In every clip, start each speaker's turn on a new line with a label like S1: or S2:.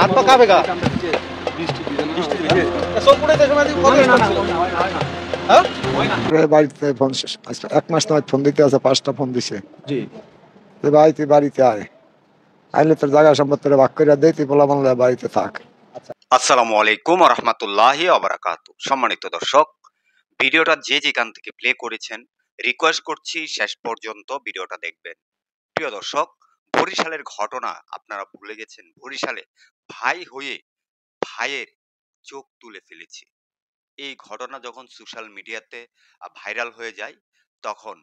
S1: হাত পা কাঁপে গা
S2: বাড়িতে ফোন এক মাস নয় ফোন দিতে আছে 5টা ফোন দিছে ভাই তুই বাড়িতে আয় আইলে তোর জায়গা সম্পত্তি ভাগ করে দেয় তুই বলা বাংলা বাড়িতে থাক।
S3: আসসালামু আলাইকুম ওয়া রাহমাতুল্লাহি ওয়া বারাকাতুহু। সম্মানিত দর্শক, ভিডিওটা যে যেখান থেকে প্লে করেছেন রিকোয়েস্ট করছি শেষ পর্যন্ত ভিডিওটা দেখবেন। প্রিয় দর্শক, বরিশালের ঘটনা আপনারা ভুলে গেছেন। বরিশালে ভাই হয়ে ভাইয়ের চোখ তুলে ফেলেছে। এই ঘটনা যখন সোশ্যাল মিডিয়াতে ভাইরাল হয়ে যায়, তখন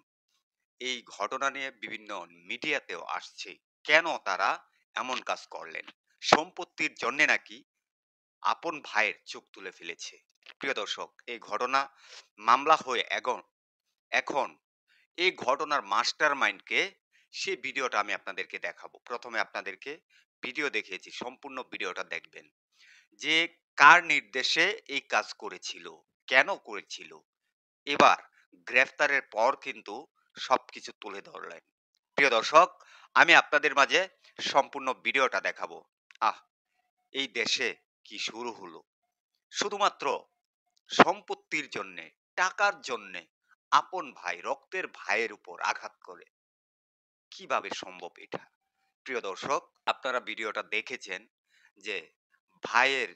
S3: এই ঘটনা নিয়ে বিভিন্ন মিডিয়াতেও আসছে কেন তারা এমন কাজ করলেন। সম্পত্তির জন্য নাকি আপন ভাইয়ের চোখ তুলে ফেলেছে। প্রিয় দর্শক, এই ঘটনা মামলা হয়ে এখন এই ঘটনার মাস্টার মাইন্ডকে, সে ভিডিওটা আমি আপনাদেরকে দেখাবো। প্রথমে আপনাদেরকে ভিডিও দেখিয়েছি, সম্পূর্ণ ভিডিওটা দেখবেন যে কার নির্দেশে এই কাজ করেছিল, কেন করেছিল। এবার গ্রেফতারের পর কিন্তু সবকিছু তুলে ধরলেন। প্রিয় দর্শক, আমি আপনাদের মাঝে সম্পূর্ণ ভিডিওটা দেখাবো। এই দেশে কি শুরু হলো! শুধুমাত্র সম্পত্তির জন্যে, টাকার জন্যে আপন ভাই, রক্তের ভাইয়ের উপর আঘাত করে। কিভাবে সম্ভব এটা? প্রিয় দর্শক, আপনারা ভিডিওটা দেখেছেন যে ভাইয়ের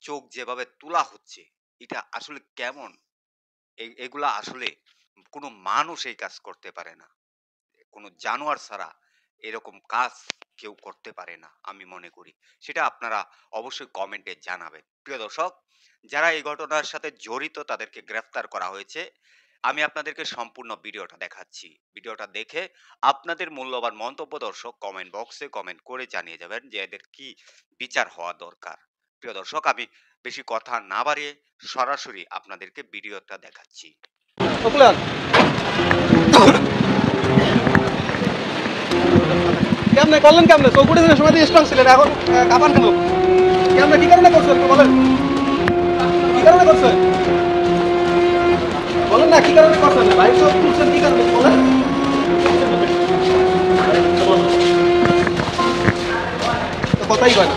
S3: চোখ যেভাবে তোলা হচ্ছে, এটা আসলে কেমন? এগুলা আসলে কোনো মানুষ এই কাজ করতে পারে না। কোনো জানোয়ার ছাড়া এরকম কাজ কেউ করতে পারে না, আমি মনে করি। সেটা আপনারা অবশ্যই কমেন্টে জানাবেন। প্রিয় দর্শক, যারা এই ঘটনার সাথে জড়িত তাদেরকে গ্রেফতার করা হয়েছে। আমি আপনাদেরকে সম্পূর্ণ ভিডিওটা দেখাচ্ছি। ভিডিওটা দেখে আপনাদের মূল্যবান মন্তব্য দর্শক কমেন্ট বক্সে কমেন্ট করে জানিয়ে যাবেন যে এদের কি বিচার হওয়া দরকার। প্রিয় দর্শক, আমি বেশি কথা না বাড়িয়ে সরাসরি আপনাদেরকে ভিডিওটা দেখাচ্ছি।
S1: কেমনে করলেন, কেমনে চৌকুটে দিনের সময় স্ট্রং ছিলেন, এখন কাপান কেন? কেমনে কি কারণে করছেন বলেন? কি কারণে করছেন বলেন না, কি কারণে করছেন? ভাই চোখ তুলছেন কি কারণে বলেন? কথাই কয় না।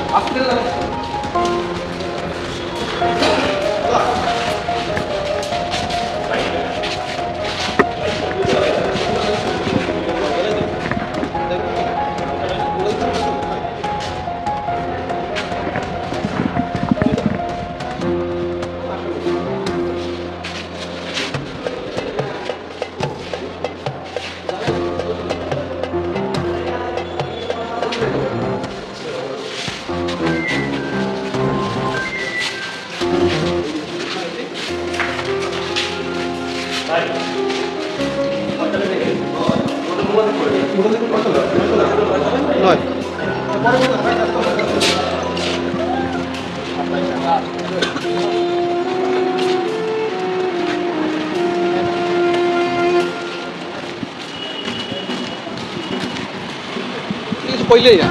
S1: কিছু কইলেই না,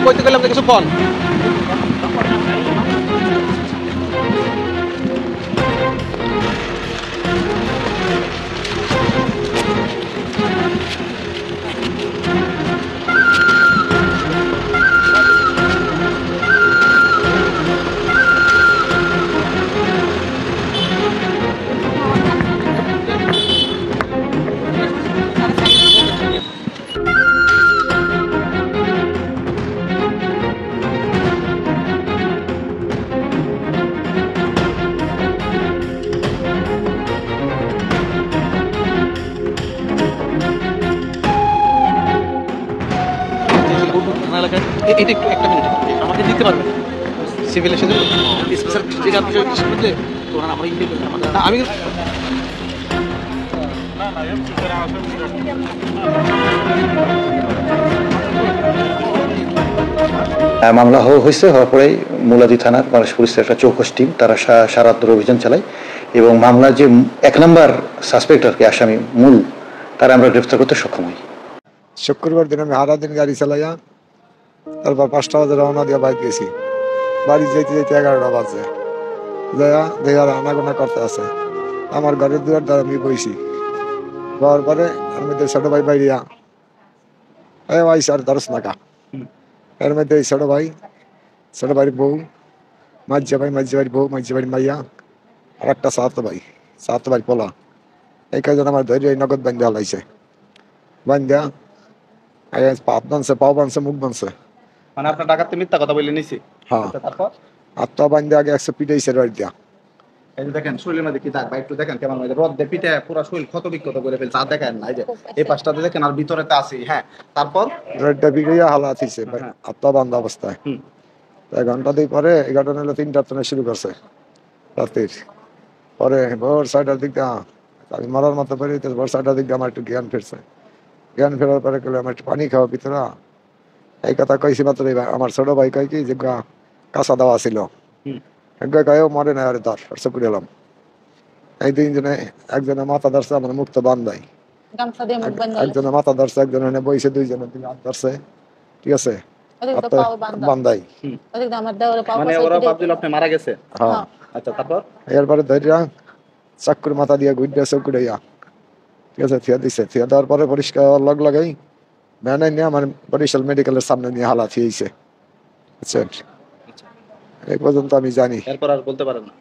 S1: কইতে গেলে কিছু কন। এটা একটু একটা মিনিট আমাকে দিতে পারবেন সিভিল এসে স্পেশাল আমি
S4: মামলা হয়েছে। হওয়ার পরেই মুলাদি থানার মানুষ পুলিশের একটা চৌকস টিম তারা সারা রাত অভিযান চালায় এবং মামলার যে 1 নম্বর সাসপেক্ট আর কি আসামি মূল, তারা আমরা গ্রেফতার করতে সক্ষম হই।
S2: শুক্রবার দিন আমি সারা দিন গাড়ি চালাইয়া তারপর 5টা বাজে রওনা দিয়ে বাইক গেছি। বাড়ি যেতে যেতে 11টা বাজে যাইয়া দেখার আনাগোনা করতে আছে। আমার ঘরের দুয়ার দ্বারা আমি বইছি। হওয়ার পরে আমি ছোট ভাই বাইরিয়া এই ভাই স্যার ধরস না কা।
S1: হুম।
S2: এর মধ্যে এই ছোট ভাইয়ের বউ, মাঝে ভাইয়ের বউ, মাঝে ভাইয়ের মাইয়া, আর একটা সাত ভাই পোলা। এই কয়জন আমার ধৈর্য এই নগদ বান্ধা হলাইছে। বান্ধা হাত বানছে, পাও বানছে, মুখ বানছে।
S1: মানে আপনার ডাকাতে মিথ্যা কথা বলে নিছি।
S2: হ্যাঁ,
S1: আচ্ছা, তারপর
S2: হাতটা বান্ধে আগে 100 পিটাইছে বাড়ি দিয়া।
S1: এই যে দেখেন শরীরের মধ্যে কি দাগ, ভাই একটু দেখেন কেমন হয়েছে, রদ দিয়ে পিঠে পুরো শরীর ক্ষত বিক্ষত করে ফেলছে। আর দেখেন না, এই যে এই পাশটাতে দেখেন, আর ভিতরে তো আছে। হ্যাঁ, তারপর
S2: রডটা পিটাইয়া হালাত হইছে
S1: হ্যাঁ।
S2: হাতটা বান্ধা অবস্থায়।
S1: হুম।
S2: এক ঘন্টা দুই পরে 11টা নাহলে 3টার সময় শুরু করছে রাত্রির। পরে ভোর 6টার দিক দিয়ে আমি মরার মতো পারি, ভোর 6টার দিক দিয়ে আমার একটু জ্ঞান ফিরছে। জ্ঞান ফেরার পরে গেলে আমার একটু পানি খাওয়া ভিতরে। এই কথা কইছি মাত্র আমার ছোট ভাই কয় কি যে কাঁচা দেওয়া ছিল।
S1: হুম।
S2: একবার কয়েও মরে না, আরে ধর চকুরে এলাম। এই তিনজনে, একজনে মাথা ধরছে, আমার মুখ তো বান্ধাই।
S5: গামছা দিয়ে মুখ বান্ধা
S2: একজনে মাথা ধরছে, একজনে এনে বইছে, দুইজনে দিকে হাত ধরছে। ঠিক আছে,
S5: ওদিকে তো
S2: হাতটা
S5: পাও বান্ধা।
S2: বান্ধাই।
S1: হুম।
S5: ওদিকে আমার দেওরে পাও
S1: মানে
S5: কষাই
S1: ওরা
S5: পিটাই
S1: ভাবছিল আপনি মারা গেছে।
S2: হ্যাঁ,
S1: আচ্ছা, তারপর
S2: এরপরে ধৈর্য চাকুর মাথা দিয়ে গুইডা চকুড়াইয়া, ঠিক আছে, থিয়া দিছে। থিয়া দেওয়ার পরে পরিষ্কার লাগাই ভ্যানে নিয়ে আমার বরিশাল মেডিকেলের সামনে নিয়ে হালা থিয়েছে। বুঝছেন, এই পর্যন্ত আমি জানি।
S1: এরপর আর বলতে পারেন না।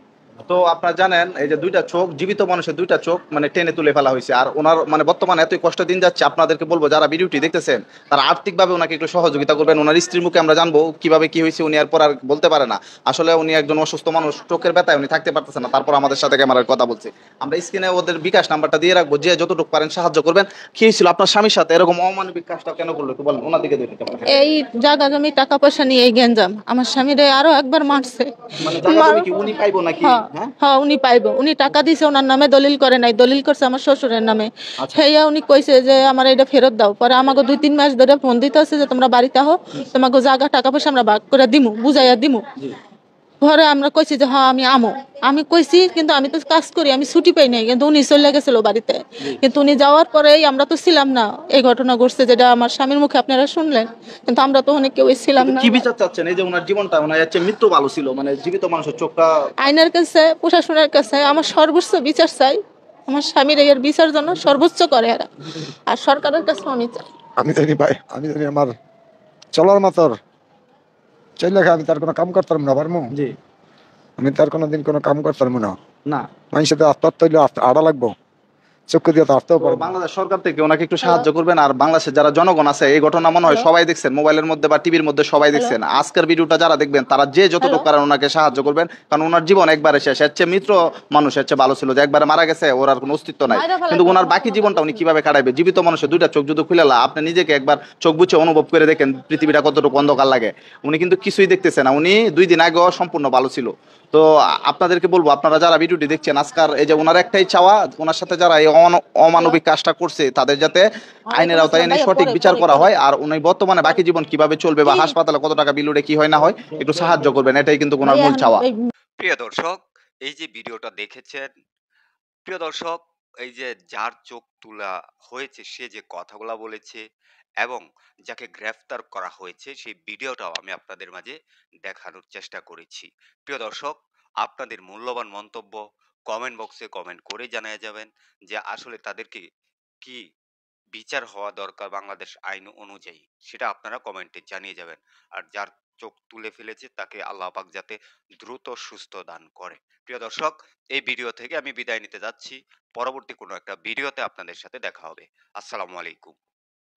S1: তো আপনারা জানেন এই যে দুইটা চোখ, জীবিত মানুষের দুইটা চোখ মানে টেনে তুলে ফেলা হয়েছে। আর ওনার মানে বর্তমানে এতই কষ্ট দিন যাচ্ছে, আপনাদেরকে বলবো যারা ভিডিওটি দেখতেছেন তারা আর্থিকভাবে ওনাকে একটু সহযোগিতা করবেন। ওনার স্ত্রীর মুখে আমরা জানবো কিভাবে কি হয়েছে। উনি এরপর আর বলতে পারে না, আসলে উনি একজন অসুস্থ মানুষ, চোখের ব্যথায় উনি থাকতে পারতেছেন না, তারপর আমাদের সাথে ক্যামেরার কথা বলছে। আমরা স্ক্রিনে ওদের বিকাশ নাম্বারটা দিয়ে রাখবো, যে যতটুকু পারেন সাহায্য করবেন। কি হয়েছিল আপনার স্বামীর সাথে, এরকম অমানবিক কাজটা কেন করলো একটু বলেন, ওনার দিকে দেখে কেমন।
S5: এই জায়গা জমি টাকা পয়সা নিয়ে এই গেঞ্জাম আমার স্বামীরে আরো একবার মারছে।
S1: মানে জায়গা জমি কি উনি পাইবো নাকি?
S5: হ্যাঁ,
S1: হ্যাঁ,
S5: হ্যাঁ, উনি পাইবো। উনি টাকা দিছে ওনার নামে, দলিল করে নাই, দলিল করছে আমার শ্বশুরের নামে।
S1: আচ্ছা।
S5: হেয়া উনি কইছে যে আমার এটা ফেরত দাও। পরে আমাকে 2-3 মাস ধরে ফোন দিতে আছে যে তোমরা বাড়িতে আহো, তোমাকে জায়গা টাকা পয়সা আমরা ভাগ করে দিমু, বুঝাইয়া দিমু।
S1: জি।
S5: পরে আমরা কইছি যে হ্যাঁ আমি আমো। আমি কইছি কিন্তু আমি তো কাজ করি, আমি ছুটি পাই নাই, কিন্তু উনি চলে গেছিল বাড়িতে। কিন্তু উনি যাওয়ার পরেই আমরা তো ছিলাম না, এই ঘটনা ঘটছে যেটা আমার স্বামীর মুখে আপনারা শুনলেন, কিন্তু আমরা তো অনেক কেউই ছিলাম
S1: কিন্তু
S5: না।
S1: কি বিচার চাচ্ছেন, এই যে ওনার জীবনটা, ওনার হচ্ছে মৃত্যু ভালো ছিল, মানে জীবিত মানুষের চোখটা।
S5: আইনের কাছে, প্রশাসনের কাছে আমার সর্বোচ্চ বিচার চাই। আমার স্বামীর এর বিচার জন্য সর্বোচ্চ করে এরা, আর সরকারের কাছে আমি চাই।
S2: আমি জানি ভাই, আমি জানি আমার চলার মাতর চলে আমি তার কোনো কাম করতাম না পারমু।
S1: জি।
S2: আমি তার কোনোদিন কোনো কাম করতাম না।
S1: না।
S2: মানুষের তো আত্মহত্যা হইলে আড়া লাগবো, চক্ষু দিয়ে তো আসতেও
S1: তো
S2: পারবো।
S1: বাংলাদেশ সরকার থেকে ওনাকে একটু সাহায্য করবেন। আর বাংলাদেশের যারা জনগণ আছে, এই ঘটনা মনে হয় সবাই দেখছেন, মোবাইলের মধ্যে বা টিভির মধ্যে সবাই দেখছেন। আজকের ভিডিওটা যারা দেখবেন তারা যে যতটুকু পারেন ওনাকে সাহায্য করবেন, কারণ ওনার জীবন একবারে শেষ। এর চেয়ে মিত্র মানুষ এর চেয়ে ভালো ছিল, যে একবারে মারা গেছে, ওর আর কোনো অস্তিত্ব নাই। কিন্তু ওনার বাকি জীবনটা উনি কিভাবে কাটাইবে? জীবিত মানুষের দুইটা চোখ যদি খুলে আপনি নিজেকে একবার চোখ বুঝে অনুভব করে দেখেন পৃথিবীটা কতটুকু অন্ধকার লাগে। উনি কিন্তু কিছুই দেখতেছে না। উনি 2 দিন আগেও সম্পূর্ণ ভালো ছিল। তো আপনাদেরকে বলবো, আপনারা যারা ভিডিওটি দেখছেন, আজকার এই যে ওনার একটাই চাওয়া, ওনার সাথে যারা এই অমানবিক কাজটা করছে তাদের যাতে আইনের আওতায় এনে সঠিক বিচার করা হয়। আর উনি বর্তমানে বাকি জীবন কিভাবে চলবে বা হাসপাতালে কত টাকা বিল উঠে কি হয় না হয় একটু সাহায্য করবেন, এটাই কিন্তু ওনার মূল চাওয়া।
S3: প্রিয় দর্শক, এই যে ভিডিওটা দেখেছেন, প্রিয় দর্শক, এই যে যার চোখ তোলা হয়েছে, সে যে কথাগুলা বলেছে এবং যাকে গ্রেফতার করা হয়েছে, সেই ভিডিওটাও আমি আপনাদের মাঝে দেখানোর চেষ্টা করেছি। প্রিয় দর্শক, আপনাদের মূল্যবান মন্তব্য কমেন্ট বক্সে কমেন্ট করে জানিয়ে যাবেন যে আসলে তাদেরকে কি বিচার হওয়া দরকার বাংলাদেশ আইন অনুযায়ী, সেটা আপনারা কমেন্টে জানিয়ে যাবেন। আর যার চোখ তুলে ফেলেছে তাকে আল্লাহ পাক যাতে দ্রুত সুস্থ দান করে। প্রিয় দর্শক, এই ভিডিও থেকে আমি বিদায় নিতে যাচ্ছি। পরবর্তী কোনো একটা ভিডিওতে আপনাদের সাথে দেখা হবে। আসসালামু আলাইকুম।